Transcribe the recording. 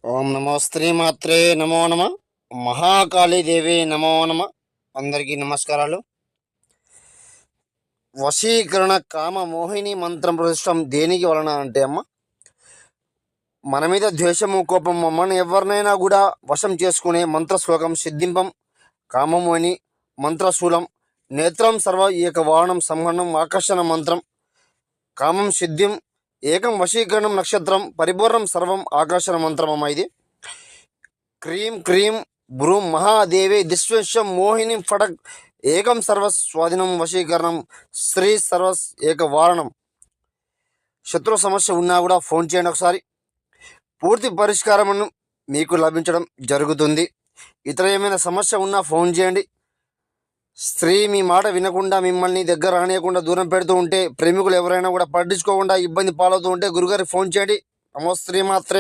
ఓం నమో శ్రీమాత్రే నమో నమ. మహాకాళీదేవి నమో నమ. అందరికీ నమస్కారాలు. వశీకరణ కామ మోహిని మంత్రం ప్రతిష్టం దేనికి వలన అంటే అమ్మ, మన మీద ద్వేషము కోపము మన ఎవరినైనా కూడా వశం చేసుకునే మంత్ర శ్లోకం సిద్ధింపం కామమోహిని మంత్రశూలం నేత్రం సర్వ ఏక వాహనం సంహరణం ఆకర్షణ మంత్రం కామం సిద్ధిం ఏకం వశీకరణం నక్షత్రం పరిపూర్ణం సర్వం ఆకర్షణ మంత్రం అమ్మ. ఇది క్రీం క్రీం భ్రూం మహాదేవి దిశ్వేశం మోహిని ఫటక్ ఏకం సర్వస్ స్వాధీనం వశీకరణం శ్రీ సర్వస్ ఏక వారణం. శత్రు సమస్య ఉన్నా కూడా ఫోన్ చేయండి ఒకసారి, పూర్తి పరిష్కారం మీకు లభించడం జరుగుతుంది. ఇతర ఏమైనా సమస్య ఉన్నా ఫోన్ చేయండి. స్త్రీ మీ మాట వినకుండా మిమ్మల్ని దగ్గర రానియకుండా దూరం పెడుతూ ఉంటే, ప్రేమికులు ఎవరైనా కూడా పట్టించుకోకుండా ఇబ్బంది పాలవుతూ ఉంటే గురుగారికి ఫోన్ చేయండి. నమో శ్రీమాత్రే.